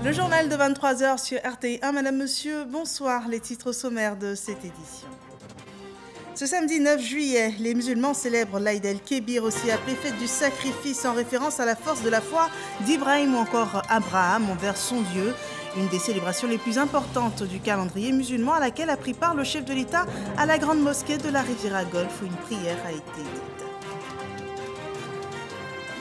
Le journal de 23h sur RTI1. Madame, monsieur, bonsoir. Les titres sommaires de cette édition. Ce samedi 9 juillet, les musulmans célèbrent l'Aïd el-Kébir, aussi appelée fête du sacrifice, en référence à la force de la foi d'Ibrahim ou encore Abraham envers son Dieu. Une des célébrations les plus importantes du calendrier musulman, à laquelle a pris part le chef de l'État à la grande mosquée de la Riviera Golfe, où une prière a été dite.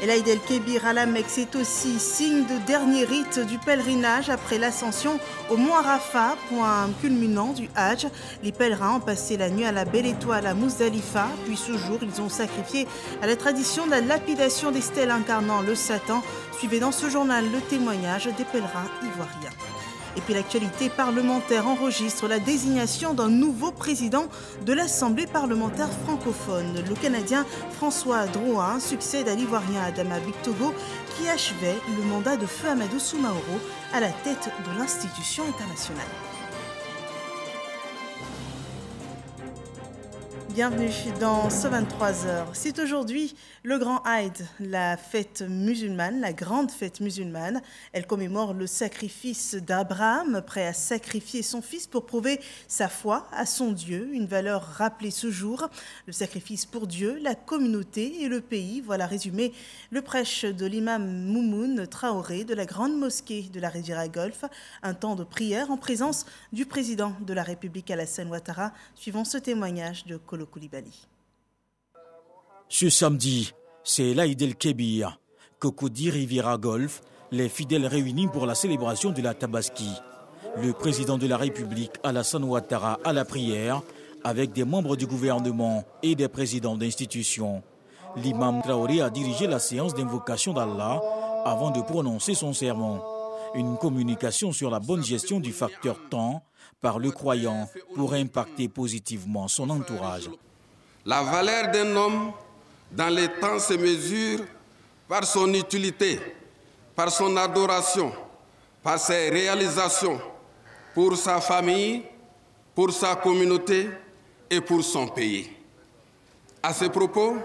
Et l'Aïd el-Kébir à la Mecque, c'est aussi signe de dernier rite du pèlerinage après l'ascension au mont Arafat, point culminant du Hajj. Les pèlerins ont passé la nuit à la Belle Étoile à Muzdalifa, puis ce jour, ils ont sacrifié à la tradition de la lapidation des stèles incarnant le Satan. Suivez dans ce journal le témoignage des pèlerins ivoiriens. Et puis l'actualité parlementaire enregistre la désignation d'un nouveau président de l'Assemblée parlementaire francophone. Le Canadien François Drouin succède à l'Ivoirien Adama Bictogo qui achevait le mandat de feu Amadou Soumaoro à la tête de l'institution internationale. Bienvenue dans ce 23h. C'est aujourd'hui le Grand Aïd, la fête musulmane, la grande fête musulmane. Elle commémore le sacrifice d'Abraham, prêt à sacrifier son fils pour prouver sa foi à son Dieu. Une valeur rappelée ce jour. Le sacrifice pour Dieu, la communauté et le pays. Voilà résumé le prêche de l'imam Moumoun Traoré de la grande mosquée de la Riviera Golfe. Un temps de prière en présence du président de la République Alassane Ouattara. Suivant ce témoignage de Kolo Koulibaly. Ce samedi, c'est l'Aïd el-Kébir, Cocody Riviera Golfe, les fidèles réunis pour la célébration de la Tabaski. Le président de la République Alassane Ouattara à la prière avec des membres du gouvernement et des présidents d'institutions. L'imam Traoré a dirigé la séance d'invocation d'Allah avant de prononcer son sermon. Une communication sur la bonne gestion du facteur temps par le croyant pour impacter positivement son entourage. La valeur d'un homme dans les temps se mesure par son utilité, par son adoration, par ses réalisations pour sa famille, pour sa communauté et pour son pays. À ce propos,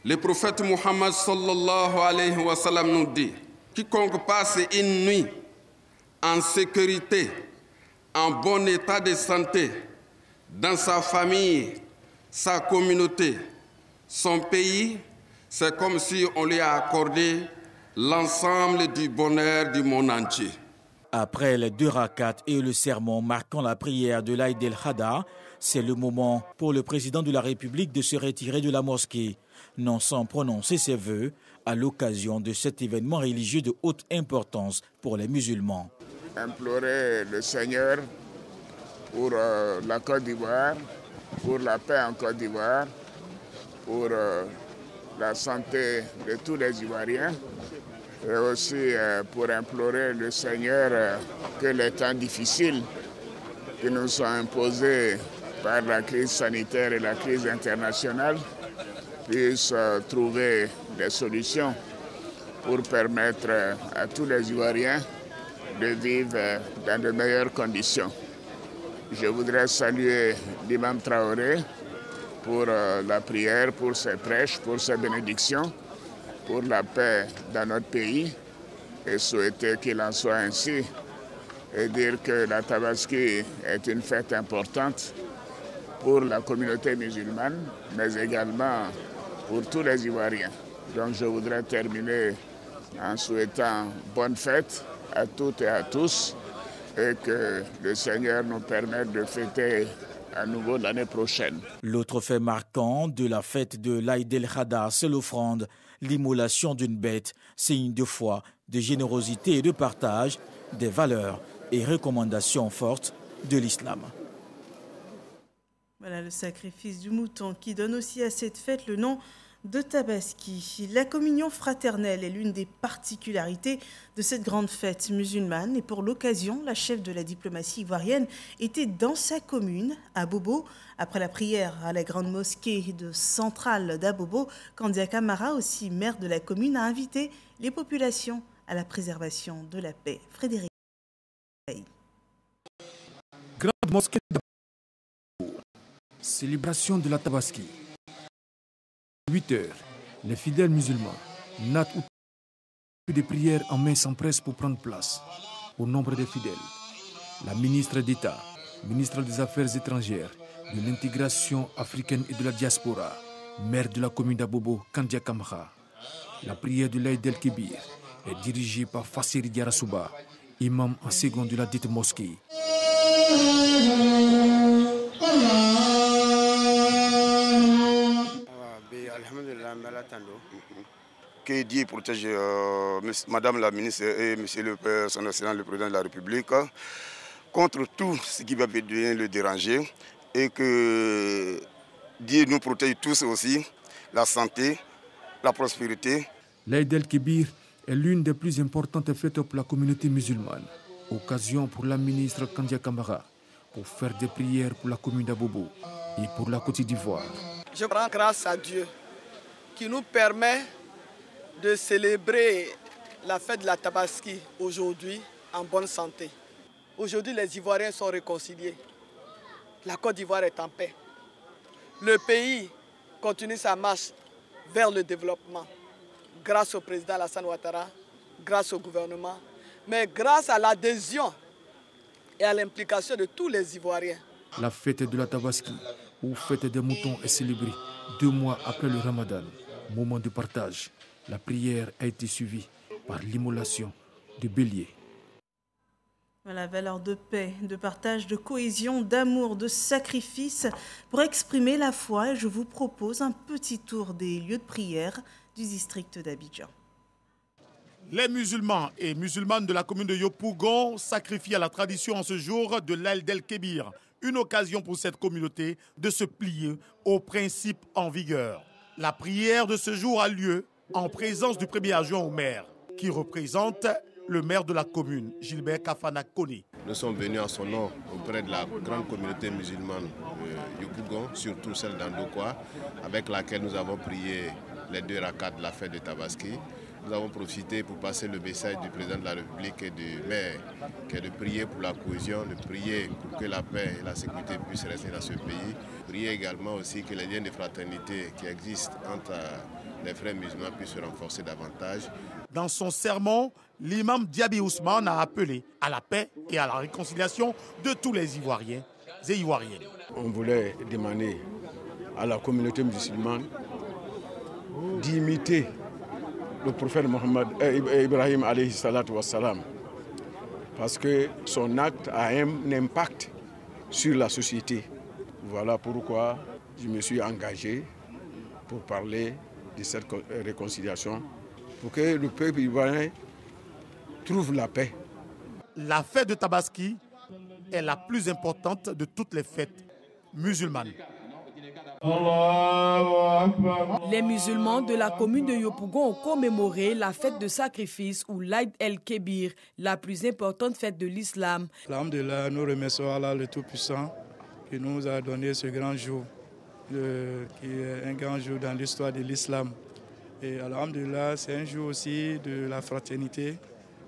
le prophète Muhammad sallallahu alayhi wa sallam nous dit: quiconque passe une nuit en sécurité, en bon état de santé, dans sa famille, sa communauté, son pays, c'est comme si on lui a accordé l'ensemble du bonheur du monde entier. Après les 2 rakats et le sermon marquant la prière de l'Aïd el-Adha, c'est le moment pour le président de la République de se retirer de la mosquée, non sans prononcer ses vœux à l'occasion de cet événement religieux de haute importance pour les musulmans. Implorer le Seigneur pour la Côte d'Ivoire, pour la paix en Côte d'Ivoire, pour la santé de tous les Ivoiriens et aussi pour implorer le Seigneur que les temps difficiles qui nous sont imposés par la crise sanitaire et la crise internationale puissent trouver des solutions pour permettre à tous les Ivoiriens de vivre dans de meilleures conditions. Je voudrais saluer l'imam Traoré pour la prière, pour ses prêches, pour ses bénédictions, pour la paix dans notre pays et souhaiter qu'il en soit ainsi et dire que la Tabaski est une fête importante pour la communauté musulmane, mais également pour tous les Ivoiriens. Donc je voudrais terminer en souhaitant bonne fête à toutes et à tous et que le Seigneur nous permette de fêter à nouveau l'année prochaine. L'autre fait marquant de la fête de l'Aïd el-Adha, c'est l'offrande, l'immolation d'une bête, signe de foi, de générosité et de partage, des valeurs et recommandations fortes de l'islam. Voilà le sacrifice du mouton qui donne aussi à cette fête le nom de Tabaski. La communion fraternelle est l'une des particularités de cette grande fête musulmane et pour l'occasion, la chef de la diplomatie ivoirienne était dans sa commune, à Bobo. Après la prière à la grande mosquée de centrale d'Abobo, Kandia Camara, aussi maire de la commune, a invité les populations à la préservation de la paix. Frédéric. Grande mosquée d'Abobo, célébration de la Tabaski. 8 heures, les fidèles musulmans, des prières en main s'empressent pour prendre place. au nombre des fidèles. La ministre d'État, ministre des Affaires étrangères, de l'intégration africaine et de la diaspora, maire de la commune d'Abobo, Kandia Kamara. La prière de l'Aïd el-Kébir est dirigée par Fassiri Diarasouba, imam en second de la dite mosquée. Que Dieu protège Madame la ministre et Monsieur son Excellence le Président de la République contre tout ce qui va venir le déranger et que Dieu nous protège tous aussi, la santé, la prospérité. L'Aïd el-Kébir est l'une des plus importantes fêtes pour la communauté musulmane. Occasion pour la ministre Kandia Kamara pour faire des prières pour la commune d'Abobo et pour la Côte d'Ivoire. Je rends grâce à Dieu qui nous permet de célébrer la fête de la Tabaski aujourd'hui en bonne santé. Aujourd'hui, les Ivoiriens sont réconciliés. La Côte d'Ivoire est en paix. Le pays continue sa marche vers le développement grâce au président Alassane Ouattara, grâce au gouvernement, mais grâce à l'adhésion et à l'implication de tous les Ivoiriens. La fête de la Tabaski, ou fête des moutons, est célébrée 2 mois après le Ramadan. Moment de partage. La prière a été suivie par l'immolation de béliers. La valeur de paix, de partage, de cohésion, d'amour, de sacrifice. Pour exprimer la foi, je vous propose un petit tour des lieux de prière du district d'Abidjan. Les musulmans et musulmanes de la commune de Yopougon sacrifient à la tradition en ce jour de l'Aïd el-Kébir. Une occasion pour cette communauté de se plier aux principes en vigueur. La prière de ce jour a lieu en présence du premier adjoint au maire, qui représente le maire de la commune, Gilbert Kafana Kone. Nous sommes venus en son nom auprès de la grande communauté musulmane de Yopougon, surtout celle d'Andokwa, avec laquelle nous avons prié les 2 rakats de la fête de Tabaski. Nous avons profité pour passer le message du président de la République et du maire, qui est de prier pour la cohésion, de prier pour que la paix et la sécurité puissent rester dans ce pays. Prier également aussi que les liens de fraternité qui existent entre les frères musulmans puissent se renforcer davantage. Dans son sermon, l'imam Diaby Ousmane a appelé à la paix et à la réconciliation de tous les Ivoiriens et Ivoiriennes. On voulait demander à la communauté musulmane d'imiter le prophète Ibrahim alayhi salatu wassalam, parce que son acte a un impact sur la société. Voilà pourquoi je me suis engagé pour parler de cette réconciliation, pour que le peuple ivoirien trouve la paix. La fête de Tabaski est la plus importante de toutes les fêtes musulmanes. Les musulmans de la commune de Yopougon ont commémoré la fête de sacrifice ou l'Aïd el-Kébir, la plus importante fête de l'islam. Alhamdulillah, nous remercions Allah le Tout-Puissant qui nous a donné ce grand jour, qui est un grand jour dans l'histoire de l'islam. Et alhamdulillah, c'est un jour aussi de la fraternité,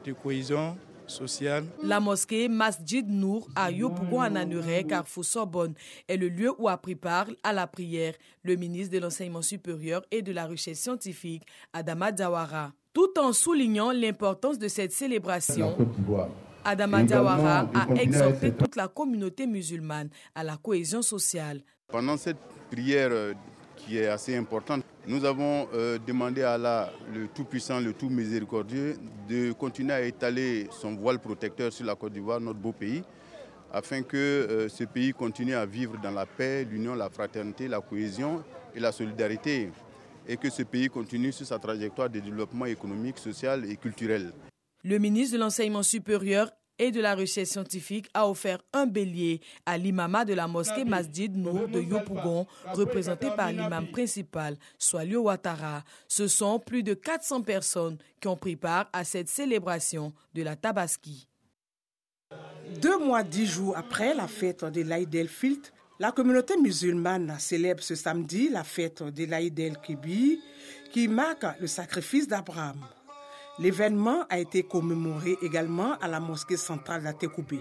de cohésion sociale. La mosquée Masjid Nour à Yopougon en Anuré, Carrefour Sorbonne, est le lieu où a pris part à la prière le ministre de l'Enseignement supérieur et de la Recherche scientifique, Adama Diawara. Tout en soulignant l'importance de cette célébration, Adama Diawara a exhorté toute la communauté musulmane à la cohésion sociale. Pendant cette prière qui est assez importante, nous avons demandé à Allah, le Tout-Puissant, le Tout-Miséricordieux, de continuer à étaler son voile protecteur sur la Côte d'Ivoire, notre beau pays, afin que ce pays continue à vivre dans la paix, l'union, la fraternité, la cohésion et la solidarité, et que ce pays continue sur sa trajectoire de développement économique, social et culturel. Le ministre de l'Enseignement supérieur et de la Recherche scientifique a offert un bélier à l'imama de la mosquée Masjid Nour de Yopougon, représenté par l'imam principal, Swalio Ouattara. Ce sont plus de 400 personnes qui ont pris part à cette célébration de la Tabaski. 2 mois, 10 jours après la fête de l'Aïd el-Fitr, la communauté musulmane célèbre ce samedi la fête de l'Aïd el-Kébir qui marque le sacrifice d'Abraham. L'événement a été commémoré également à la mosquée centrale d'Atekoubé.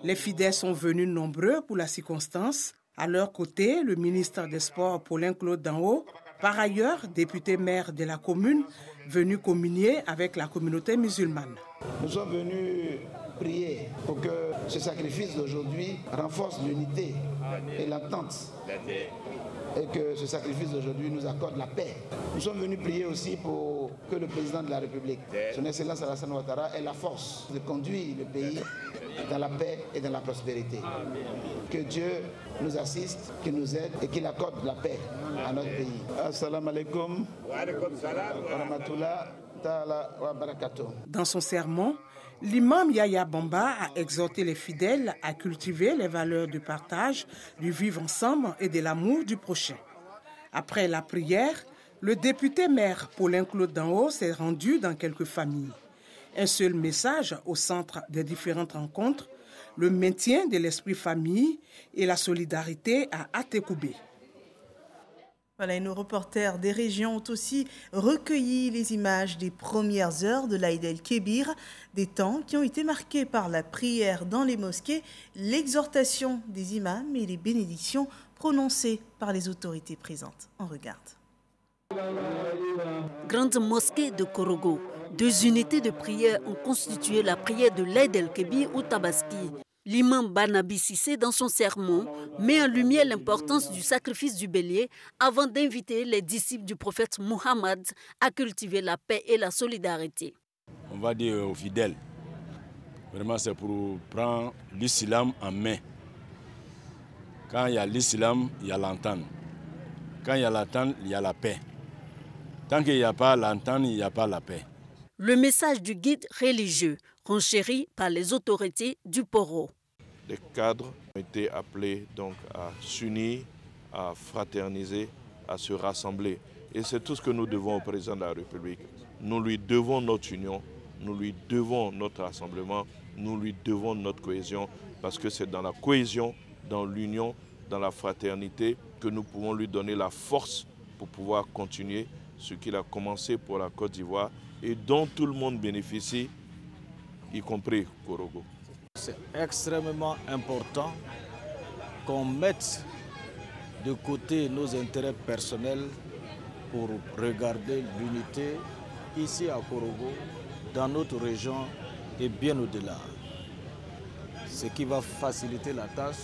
Les fidèles sont venus nombreux pour la circonstance. À leur côté, le ministre des Sports, Paulin-Claude Danho, par ailleurs député maire de la commune, venu communier avec la communauté musulmane. Nous sommes venus prier pour que ce sacrifice d'aujourd'hui renforce l'unité et l'entente. Et que ce sacrifice d'aujourd'hui nous accorde la paix. Nous sommes venus prier aussi pour que le président de la République, son Excellence Alassane Ouattara, ait la force de conduire le pays dans la paix et dans la prospérité. Que Dieu nous assiste, qu'il nous aide et qu'il accorde la paix à notre pays. Assalamu alaikum wa rahmatullah ta'ala wa barakatuh. Dans son sermon, l'imam Yahya Bamba a exhorté les fidèles à cultiver les valeurs de partage, du vivre ensemble et de l'amour du prochain. Après la prière, le député maire Paulin Claude Danhaut s'est rendu dans quelques familles. Un seul message au centre des différentes rencontres, le maintien de l'esprit famille et la solidarité à Atekoubé. Voilà, et nos reporters des régions ont aussi recueilli les images des premières heures de l'Aïd el-Kébir, des temps qui ont été marqués par la prière dans les mosquées, l'exhortation des imams et les bénédictions prononcées par les autorités présentes. On regarde. Grande mosquée de Korogo. 2 unités de prière ont constitué la prière de l'Aïd el-Kébir ou Tabaski. L'imam Barnabi Sissé, dans son sermon, met en lumière l'importance du sacrifice du bélier avant d'inviter les disciples du prophète Muhammad à cultiver la paix et la solidarité. On va dire aux fidèles, vraiment c'est pour prendre l'islam en main. Quand il y a l'islam, il y a l'entente. Quand il y a l'entente, il y a la paix. Tant qu'il n'y a pas l'entente, il n'y a pas la paix. Le message du guide religieux, renchéri par les autorités du Poro. Les cadres ont été appelés donc à s'unir, à fraterniser, à se rassembler. Et c'est tout ce que nous devons au président de la République. Nous lui devons notre union, nous lui devons notre rassemblement, nous lui devons notre cohésion, parce que c'est dans la cohésion, dans l'union, dans la fraternité que nous pouvons lui donner la force pour pouvoir continuer ce qu'il a commencé pour la Côte d'Ivoire et dont tout le monde bénéficie, y compris Korogo. C'est extrêmement important qu'on mette de côté nos intérêts personnels pour regarder l'unité ici à Korogo, dans notre région et bien au-delà. Ce qui va faciliter la tâche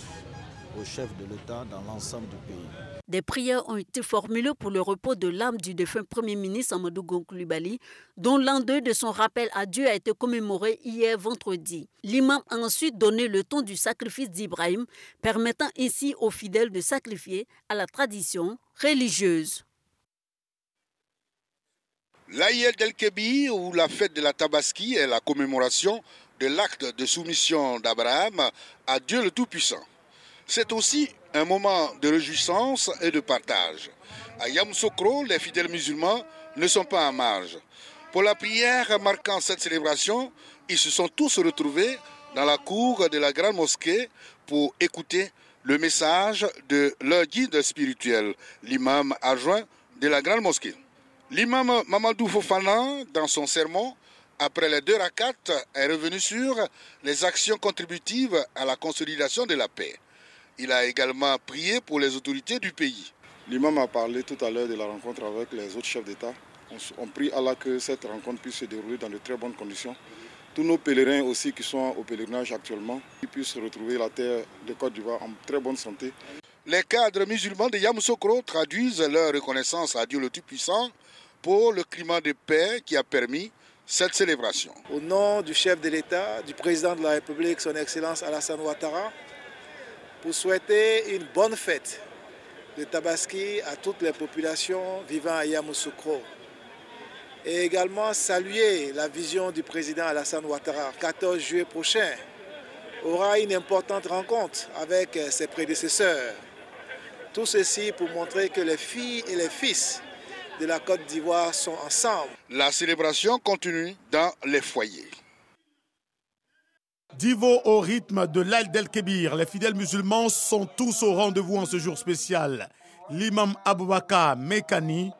au chef de l'État dans l'ensemble du pays. Des prières ont été formulées pour le repos de l'âme du défunt Premier ministre Amadou Gon Coulibaly, dont l'an 2 de son rappel à Dieu a été commémoré hier vendredi. L'imam a ensuite donné le ton du sacrifice d'Ibrahim, permettant ainsi aux fidèles de sacrifier à la tradition religieuse. L'Aïd el-Kébir, ou la fête de la Tabaski, est la commémoration de l'acte de soumission d'Abraham à Dieu le Tout-Puissant. C'est aussi un moment de réjouissance et de partage. À Yamoussoukro, les fidèles musulmans ne sont pas en marge. Pour la prière marquant cette célébration, ils se sont tous retrouvés dans la cour de la grande mosquée pour écouter le message de leur guide spirituel, l'imam adjoint de la grande mosquée. L'imam Mamadou Fofana, dans son sermon, après les 2 rakats, est revenu sur les actions contributives à la consolidation de la paix. Il a également prié pour les autorités du pays. L'imam a parlé tout à l'heure de la rencontre avec les autres chefs d'État. On prie Allah que cette rencontre puisse se dérouler dans de très bonnes conditions. Tous nos pèlerins aussi qui sont au pèlerinage actuellement, qu'ils puissent retrouver la terre de Côte d'Ivoire en très bonne santé. Les cadres musulmans de Yamoussoukro traduisent leur reconnaissance à Dieu le Tout-Puissant pour le climat de paix qui a permis cette célébration. Au nom du chef de l'État, du président de la République, son Excellence Alassane Ouattara, pour souhaiter une bonne fête de Tabaski à toutes les populations vivant à Yamoussoukro. Et également saluer la vision du président Alassane Ouattara. 14 juillet prochain aura une importante rencontre avec ses prédécesseurs. Tout ceci pour montrer que les filles et les fils de la Côte d'Ivoire sont ensemble. La célébration continue dans les foyers. Divo au rythme de l'Aïd el-Kébir, les fidèles musulmans sont tous au rendez-vous en ce jour spécial. L'imam Aboubakar Mekani,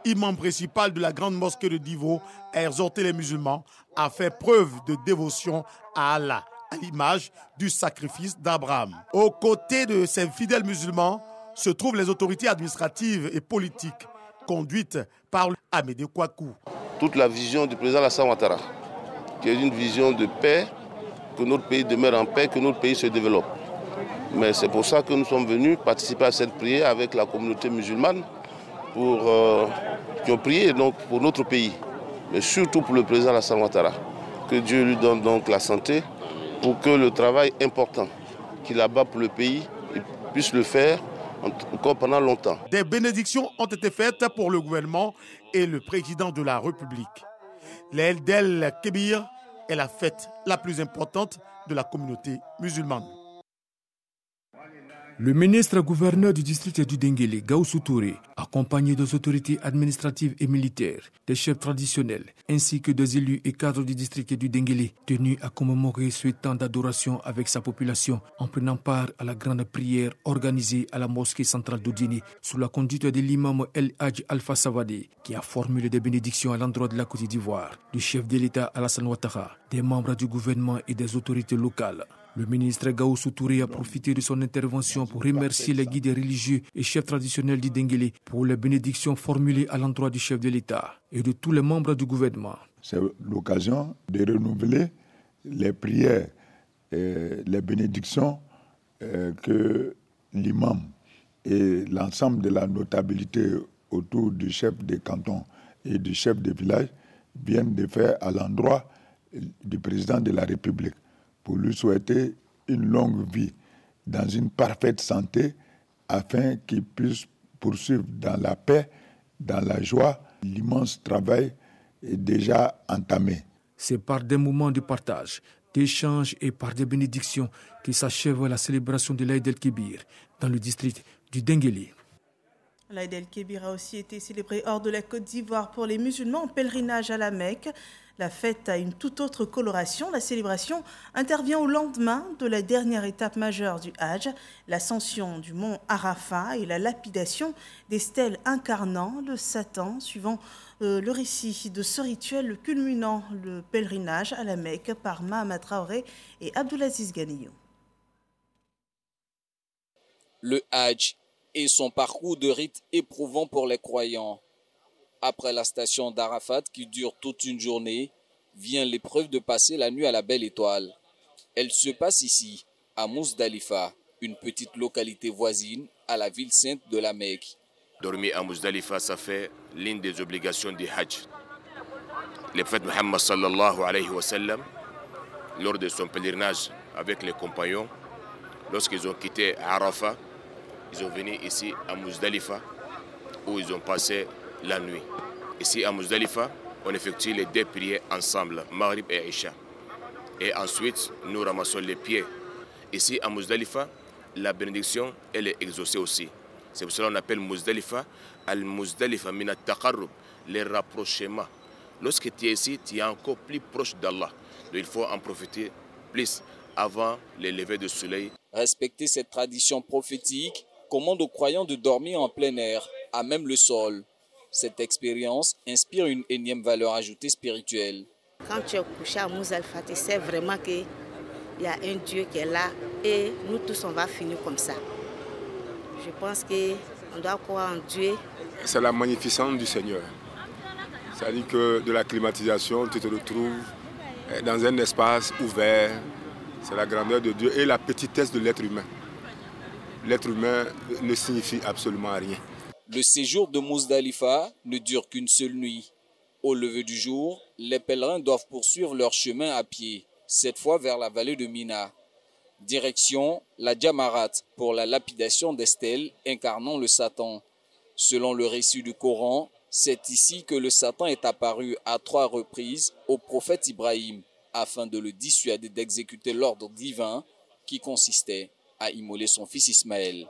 imam principal de la grande mosquée de Divo, a exhorté les musulmans à faire preuve de dévotion à Allah, à l'image du sacrifice d'Abraham. Aux côtés de ces fidèles musulmans se trouvent les autorités administratives et politiques conduites par Amédée Kouakou. Toute la vision du président Alassane Ouattara, qui est une vision de paix, que notre pays demeure en paix, que notre pays se développe. Mais c'est pour ça que nous sommes venus participer à cette prière avec la communauté musulmane qui ont prié donc pour notre pays, mais surtout pour le président Alassane Ouattara. Que Dieu lui donne donc la santé pour que le travail important qu'il abat pour le pays, il puisse le faire encore pendant longtemps. Des bénédictions ont été faites pour le gouvernement et le président de la République. L'Aïd el-Kébir est la fête la plus importante de la communauté musulmane. Le ministre-gouverneur du district du Denguélé, Gaoussou Touré, accompagné des autorités administratives et militaires, des chefs traditionnels, ainsi que des élus et cadres du district du Denguélé, tenus à commémorer ce temps d'adoration avec sa population en prenant part à la grande prière organisée à la mosquée centrale d'Odiné sous la conduite de l'imam El Hadj Alpha Savadé, qui a formulé des bénédictions à l'endroit de la Côte d'Ivoire, du chef de l'État Alassane Ouattara, des membres du gouvernement et des autorités locales. Le ministre Gaoussou Touré a profité de son intervention pour remercier les guides religieux et chefs traditionnels du Denguélé pour les bénédictions formulées à l'endroit du chef de l'État et de tous les membres du gouvernement. C'est l'occasion de renouveler les prières et les bénédictions que l'imam et l'ensemble de la notabilité autour du chef de canton et du chef de village viennent de faire à l'endroit du président de la République, pour lui souhaiter une longue vie dans une parfaite santé afin qu'il puisse poursuivre dans la paix, dans la joie. L'immense travail est déjà entamé. C'est par des moments de partage, d'échange et par des bénédictions que s'achève la célébration de l'Aïd el-Kébir dans le district du Denguélé. L'Aïd el-Kébir a aussi été célébré hors de la Côte d'Ivoire pour les musulmans en pèlerinage à la Mecque. La fête a une toute autre coloration. La célébration intervient au lendemain de la dernière étape majeure du Hadj, l'ascension du mont Arafat et la lapidation des stèles incarnant le Satan, suivant le récit de ce rituel culminant le pèlerinage à la Mecque par Mahama Traoré et Abdulaziz Ganiyou. Le Hadj et son parcours de rite éprouvant pour les croyants. Après la station d'Arafat qui dure toute une journée, vient l'épreuve de passer la nuit à la Belle Étoile. Elle se passe ici, à Mousdalifa, une petite localité voisine à la ville sainte de la Mecque. Dormir à Mousdalifa, ça fait l'une des obligations du Hajj. Le prophète Muhammad sallallahu alayhi wa sallam, lors de son pèlerinage avec les compagnons, lorsqu'ils ont quitté Arafat, ils sont venus ici à Mousdalifa, où ils ont passé la nuit. Ici à Mousdalifa, on effectue les deux prières ensemble, Maghrib et Isha. Et ensuite, nous ramassons les pieds. Ici à Mousdalifa, la bénédiction, elle est exaucée aussi. C'est pour cela qu'on appelle Mousdalifa, Al-Mousdalifa min at-taqarrub, les rapprochements. Lorsque tu es ici, tu es encore plus proche d'Allah. Donc il faut en profiter plus avant le lever du soleil. Respecter cette tradition prophétique commande aux croyants de dormir en plein air, à même le sol. Cette expérience inspire une énième valeur ajoutée spirituelle. Quand tu es couché à Mousdalifa, tu sais vraiment qu'il y a un Dieu qui est là et nous tous on va finir comme ça. Je pense qu'on doit croire en Dieu. C'est la magnificence du Seigneur. C'est-à-dire que de la climatisation, tu te retrouves dans un espace ouvert. C'est la grandeur de Dieu et la petitesse de l'être humain. L'être humain ne signifie absolument rien. Le séjour de Mousdalifa ne dure qu'une seule nuit. Au lever du jour, les pèlerins doivent poursuivre leur chemin à pied, cette fois vers la vallée de Mina. Direction la Jamarat pour la lapidation des stèles incarnant le Satan. Selon le récit du Coran, c'est ici que le Satan est apparu à 3 reprises au prophète Ibrahim afin de le dissuader d'exécuter l'ordre divin qui consistait à immoler son fils Ismaël.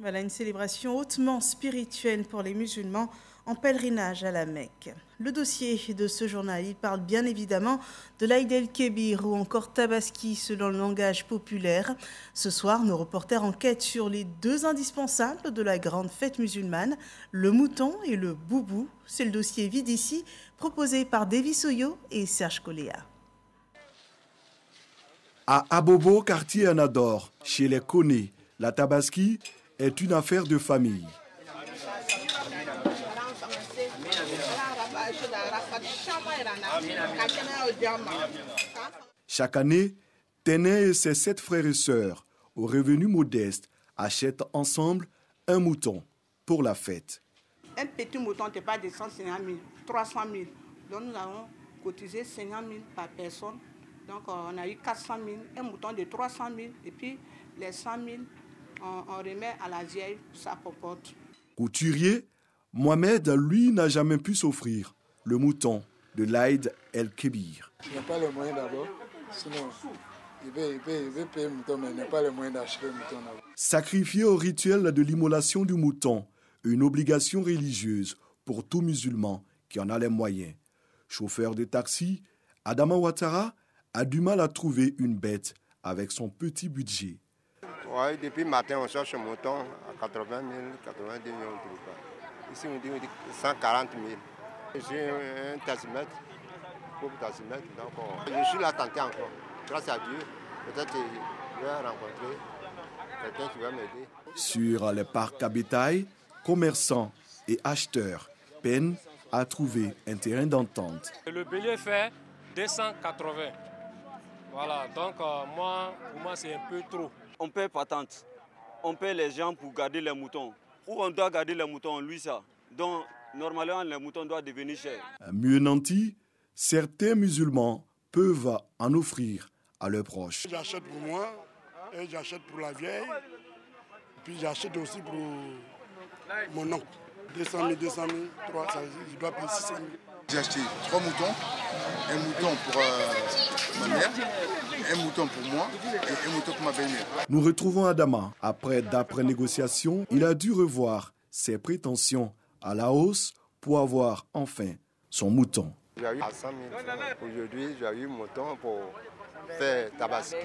Voilà une célébration hautement spirituelle pour les musulmans en pèlerinage à la Mecque. Le dossier de ce journal, il parle bien évidemment de l'Aïd el-Kébir ou encore Tabaski selon le langage populaire. Ce soir, nos reporters enquêtent sur les 2 indispensables de la grande fête musulmane, le mouton et le boubou. C'est le dossier Vide ici, proposé par Davis Oyo et Serge Coléa. À Abobo, quartier Anador, chez les Koné, la Tabaski est une affaire de famille. Chaque année, Téné et ses 7 frères et sœurs, aux revenus modestes, achètent ensemble un mouton pour la fête. Un petit mouton n'est pas de 150 000, 300 000. Donc nous avons cotisé 50 000 par personne. Donc on a eu 400 000, un mouton de 300 000 et puis les 100 000, on remet à la vieille pour sa popote. Couturier, Mohamed, lui, n'a jamais pu s'offrir le mouton de l'Aïd el-Kébir. Il n'a pas le moyen d'abord, sinon il veut payer le mouton, mais il n'a pas le moyen d'acheter le mouton d'abord. Sacrifié au rituel de l'immolation du mouton, une obligation religieuse pour tout musulman qui en a les moyens. Chauffeur de taxi, Adama Ouattara a du mal à trouver une bête avec son petit budget. Ouais, depuis le matin, on cherche un mouton à 80 000, 90 000, on ne trouve pas. Ici, on dit 140 000. J'ai un taximètre, donc je suis là tenté encore. Grâce à Dieu, peut-être que je vais rencontrer quelqu'un qui va m'aider. Sur les parcs à bétail, commerçants et acheteurs peinent à trouver un terrain d'entente. Le bélier fait 280. Voilà, donc pour moi, c'est un peu trop. On paie patente, on paie les gens pour garder les moutons. Où on doit garder les moutons, lui ça. Donc, normalement, les moutons doivent devenir chers. Mieux nanti, certains musulmans peuvent en offrir à leurs proches. J'achète pour moi, et j'achète pour la vieille, puis j'achète aussi pour mon oncle. 200 000, 200 000, 300 000, je dois payer 600 000. J'ai acheté 3 moutons, un mouton pour ma mère, un mouton pour moi et un mouton pour ma belle-mère. Nous retrouvons Adama. D'après négociation, il a dû revoir ses prétentions à la hausse pour avoir enfin son mouton. J'ai eu 100 000 francs. Aujourd'hui, j'ai eu un mouton pour faire tabaski.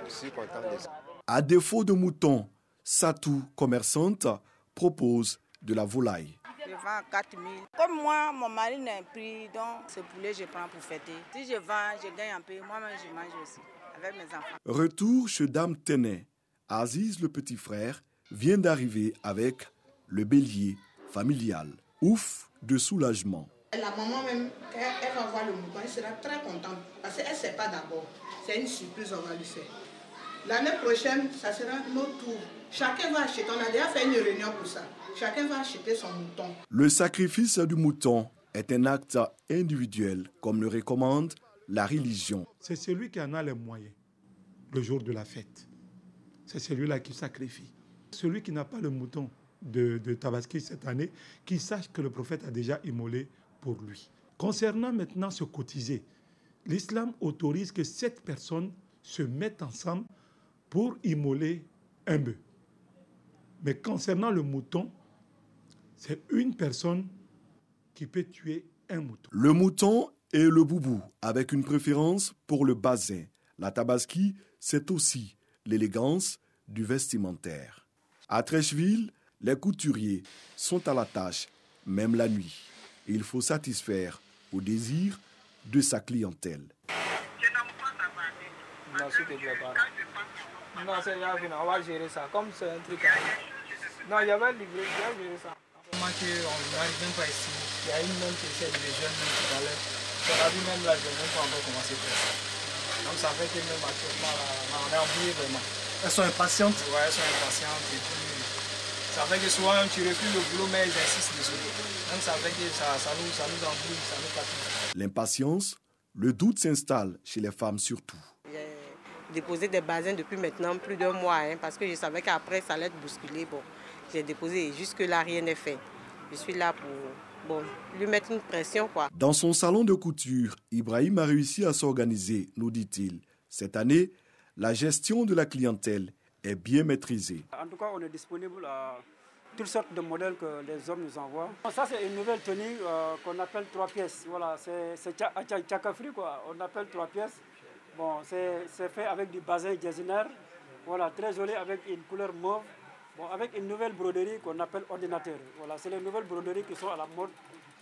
Je suis content de ça. À défaut de mouton, Satou, commerçante, propose de la volaille. Je vends 4 000. Comme moi, mon mari n'a pris, donc ce poulet, je prends pour fêter. Si je vends, je gagne un peu. Moi-même, je mange aussi, avec mes enfants. Retour chez Dame Téné. Aziz, le petit frère, vient d'arriver avec le bélier familial. Ouf de soulagement. La maman même, elle va voir le mouton, elle sera très contente. Parce qu'elle ne sait pas d'abord. C'est une surprise, on va lui faire. L'année prochaine, ça sera notre tour. Chacun va acheter. On a déjà fait une réunion pour ça. Chacun va acheter son mouton. Le sacrifice du mouton est un acte individuel, comme le recommande la religion. C'est celui qui en a les moyens, le jour de la fête. C'est celui-là qui sacrifie. Celui qui n'a pas le mouton de Tabaski cette année, qui sache que le prophète a déjà immolé pour lui. Concernant maintenant ce cotiser, l'islam autorise que 7 personnes se mettent ensemble pour immoler un bœuf. Mais concernant le mouton, c'est une personne qui peut tuer un mouton. Le mouton et le boubou, avec une préférence pour le basin. La tabaski, c'est aussi l'élégance du vestimentaire. À Trècheville, les couturiers sont à la tâche, même la nuit. Il faut satisfaire au désir de sa clientèle. Non, c'est on va gérer ça. Comme c'est un truc. Non, il y avait livré, il va gérer ça. Comment on n'arrive même pas ici. Il y a une même qui essaie de jeunes même tout à l'heure. On a vu même là, je n'ai même pas encore commencé à faire ça. Donc ça fait que même actuellement, là, on est embrouillé vraiment. Elles sont impatientes? Oui, elles sont impatientes. Et puis, ça fait que souvent tu recules le boulot, mais elles insistent dessus. Donc ça fait que ça nous embrouille, ça nous fatigue. L'impatience, le doute s'installe chez les femmes surtout. Déposé des basins depuis maintenant plus d'un mois, parce que je savais qu'après ça allait être bousculé. Bon, j'ai déposé et jusque-là rien n'est fait. Je suis là pour lui mettre une pression, quoi. Dans son salon de couture, Ibrahim a réussi à s'organiser, nous dit-il. Cette année, la gestion de la clientèle est bien maîtrisée. En tout cas, on est disponible à toutes sortes de modèles que les hommes nous envoient. Ça, c'est une nouvelle tenue qu'on appelle 3 pièces. Voilà, c'est Tchakafri, quoi. On appelle 3 pièces. Bon, c'est fait avec du basin jaziner, voilà, très joli avec une couleur mauve, avec une nouvelle broderie qu'on appelle ordinateur. Voilà, c'est les nouvelles broderies qui sont à la mode,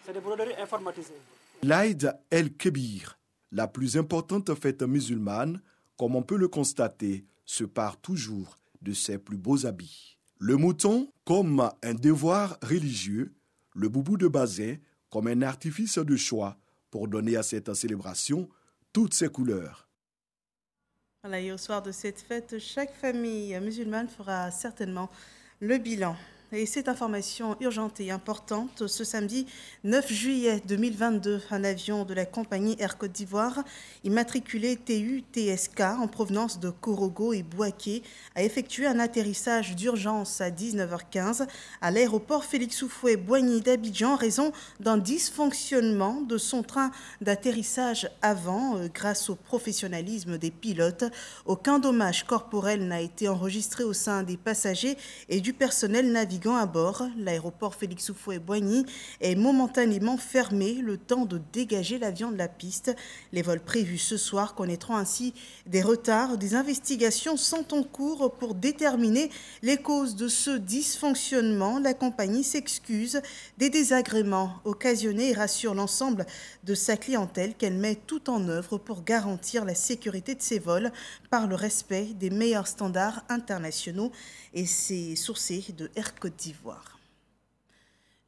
c'est des broderies informatisées. L'Aïd el-Kébir, la plus importante fête musulmane, comme on peut le constater, se part toujours de ses plus beaux habits. Le mouton comme un devoir religieux, le boubou de basin comme un artifice de choix pour donner à cette célébration toutes ses couleurs. Voilà, et au soir de cette fête, chaque famille musulmane fera certainement le bilan. Et cette information urgente et importante, ce samedi 9 juillet 2022, un avion de la compagnie Air Côte d'Ivoire, immatriculé TU-TSK en provenance de Korogo et Bouaké, a effectué un atterrissage d'urgence à 19h15 à l'aéroport Félix-Houphouët-Boigny d'Abidjan en raison d'un dysfonctionnement de son train d'atterrissage avant. Grâce au professionnalisme des pilotes, aucun dommage corporel n'a été enregistré au sein des passagers et du personnel navigant à bord. L'aéroport Félix-Houphouët-Boigny est momentanément fermé le temps de dégager l'avion de la piste. Les vols prévus ce soir connaîtront ainsi des retards. Des investigations sont en cours pour déterminer les causes de ce dysfonctionnement. La compagnie s'excuse des désagréments occasionnés et rassure l'ensemble de sa clientèle qu'elle met tout en œuvre pour garantir la sécurité de ses vols par le respect des meilleurs standards internationaux. Et c'est sourcé de Air Côte d'Ivoire.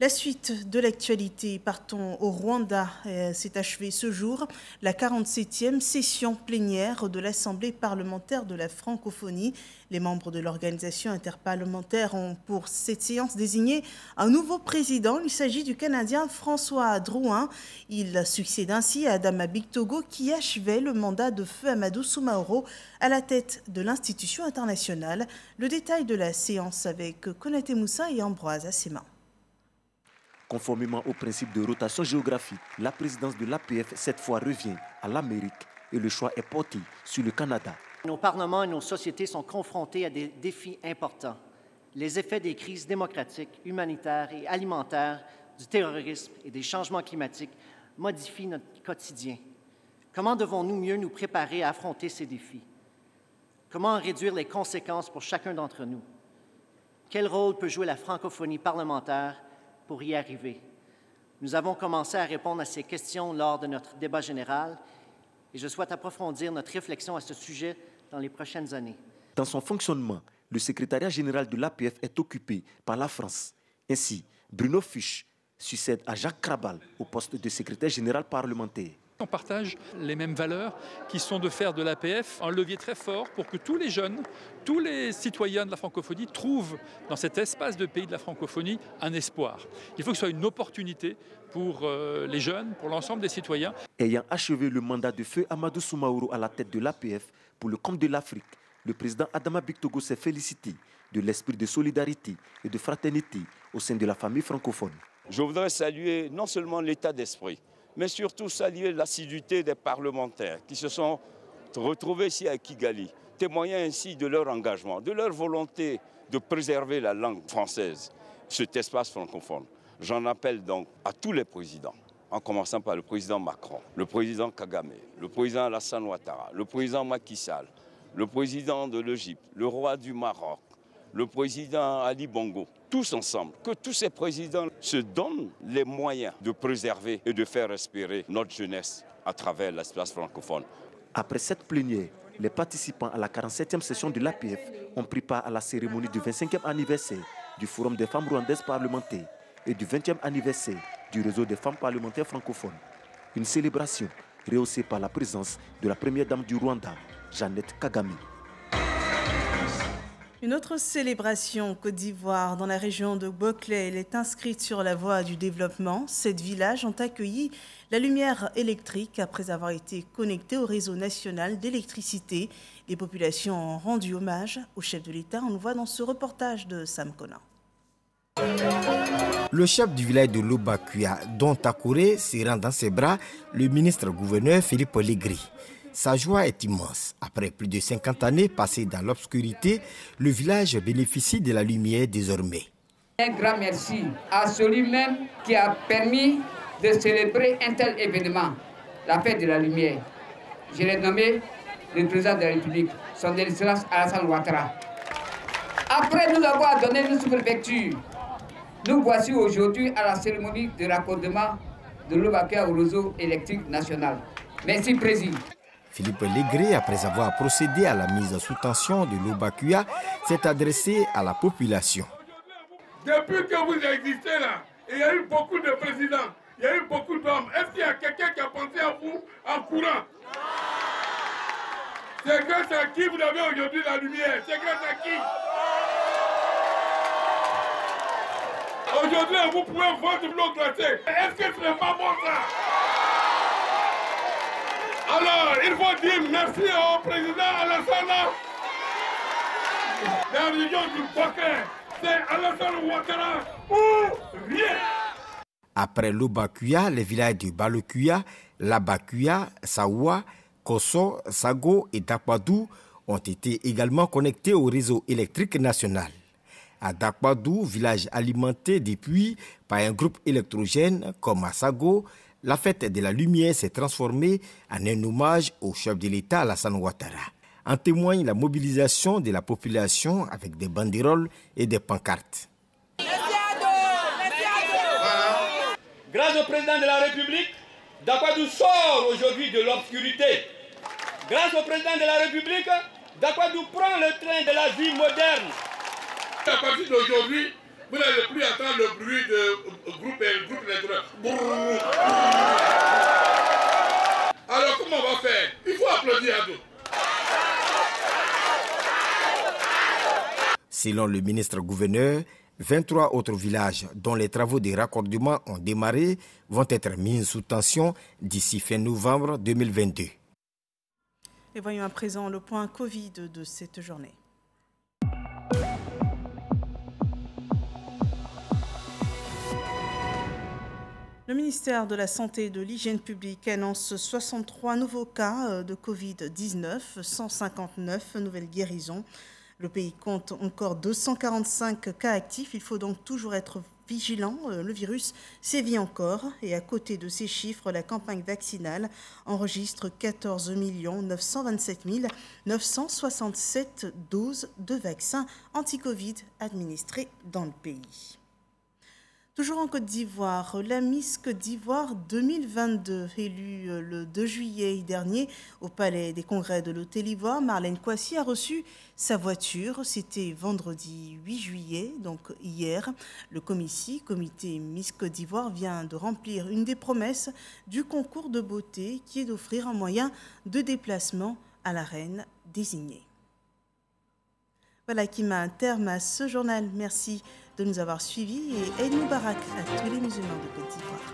La suite de l'actualité, partons au Rwanda. S'est achevée ce jour la 47e session plénière de l'Assemblée parlementaire de la francophonie. Les membres de l'organisation interparlementaire ont pour cette séance désigné un nouveau président. Il s'agit du Canadien François Drouin. Il succède ainsi à Adama Bictogo qui achevait le mandat de feu Amadou Soumaoro à la tête de l'institution internationale. Le détail de la séance avec Konaté Moussa et Ambroise Assema. Conformément au principe de rotation géographique, la présidence de l'APF cette fois revient à l'Amérique et le choix est porté sur le Canada. Nos parlements et nos sociétés sont confrontés à des défis importants. Les effets des crises démocratiques, humanitaires et alimentaires, du terrorisme et des changements climatiques modifient notre quotidien. Comment devons-nous mieux nous préparer à affronter ces défis? Comment réduire les conséquences pour chacun d'entre nous? Quel rôle peut jouer la francophonie parlementaire pour y arriver? Nous avons commencé à répondre à ces questions lors de notre débat général et je souhaite approfondir notre réflexion à ce sujet dans les prochaines années. Dans son fonctionnement, le secrétariat général de l'APF est occupé par la France. Ainsi, Bruno Fuchs succède à Jacques Krabal au poste de secrétaire général parlementaire. On partage les mêmes valeurs qui sont de faire de l'APF un levier très fort pour que tous les jeunes, tous les citoyens de la francophonie trouvent dans cet espace de pays de la francophonie un espoir. Il faut que ce soit une opportunité pour les jeunes, pour l'ensemble des citoyens. Ayant achevé le mandat de feu Amadou Soumaoro à la tête de l'APF pour le compte de l'Afrique, le président Adama Bictogo s'est félicité de l'esprit de solidarité et de fraternité au sein de la famille francophone. Je voudrais saluer non seulement l'état d'esprit, mais surtout saluer l'assiduité des parlementaires qui se sont retrouvés ici à Kigali, témoignant ainsi de leur engagement, de leur volonté de préserver la langue française, cet espace francophone. J'en appelle donc à tous les présidents, en commençant par le président Macron, le président Kagame, le président Alassane Ouattara, le président Macky Sall, le président de l'Égypte, le roi du Maroc, le président Ali Bongo, tous ensemble, que tous ces présidents se donnent les moyens de préserver et de faire respirer notre jeunesse à travers l'espace francophone. Après cette plénière, les participants à la 47e session de l'APF ont pris part à la cérémonie du 25e anniversaire du Forum des femmes rwandaises parlementaires et du 20e anniversaire du réseau des femmes parlementaires francophones. Une célébration rehaussée par la présence de la première dame du Rwanda, Jeannette Kagame. Une autre célébration Côte d'Ivoire dans la région de Boclé, elle est inscrite sur la voie du développement. 7 villages ont accueilli la lumière électrique après avoir été connectés au réseau national d'électricité. Les populations ont rendu hommage au chef de l'État. On le voit dans ce reportage de Sam Kona. Le chef du village de Lobakuya, dont Takouré, se rend dans ses bras le ministre-gouverneur Philippe Legri. Sa joie est immense. Après plus de 50 années passées dans l'obscurité, le village bénéficie de la lumière désormais. Un grand merci à celui-même qui a permis de célébrer un tel événement, la fête de la lumière. Je l'ai nommé le président de la République, son Excellence Alassane Ouattara. Après nous avoir donné une sous-préfecture, nous voici aujourd'hui à la cérémonie de raccordement de l'Obakia au réseau électrique national. Merci, Président. Philippe Legré, après avoir procédé à la mise sous tension de l'Obakuya, s'est adressé à la population. Depuis que vous existez là, il y a eu beaucoup de présidents il y a eu beaucoup d'hommes. Est-ce qu'il y a quelqu'un qui a pensé à vous en courant? C'est grâce à qui vous avez aujourd'hui la lumière? C'est grâce à qui? Aujourd'hui, vous pouvez voir de l'eau glacée. Est-ce que ce n'est pas bon ça? Alors, il faut dire merci au président Alassane. La région du Bakar, c'est Alassane Ouattara ou rien. Après l'Obakuya, les villages de Balokuya, Labakuya, Saoua, Kosso, Sago et Dakpadou ont été également connectés au réseau électrique national. À Dakpadou, village alimenté depuis par un groupe électrogène comme à Sago, la fête de la lumière s'est transformée en un hommage au chef de l'État Alassane Ouattara. En témoigne la mobilisation de la population avec des banderoles et des pancartes. Grâce au président de la République, Dakpadou sort aujourd'hui de l'obscurité. Grâce au président de la République, Dakpadou prend le train de la vie moderne. À partir d'aujourd'hui, vous n'allez plus entendre le bruit de groupe électoral. Alors comment on va faire? Il faut applaudir à nous. Selon le ministre-gouverneur, 23 autres villages dont les travaux de raccordement ont démarré vont être mis sous tension d'ici fin novembre 2022. Et voyons à présent le point Covid de cette journée. Le ministère de la Santé et de l'Hygiène publique annonce 63 nouveaux cas de Covid-19, 159 nouvelles guérisons. Le pays compte encore 245 cas actifs. Il faut donc toujours être vigilant. Le virus sévit encore. Et à côté de ces chiffres, la campagne vaccinale enregistre 14 927 967 doses de vaccins anti-Covid administrées dans le pays. Toujours en Côte d'Ivoire, la Miss Côte d'Ivoire 2022, élue le 2 juillet dernier au Palais des Congrès de l'Hôtel Ivoire, Marlène Kouassi a reçu sa voiture. C'était vendredi 8 juillet, donc hier. Le comité Miss Côte d'Ivoire vient de remplir une des promesses du concours de beauté qui est d'offrir un moyen de déplacement à la reine désignée. Voilà qui met un terme à ce journal. Merci de nous avoir suivis et Eid Moubarak à tous les musulmans de Côte d'Ivoire.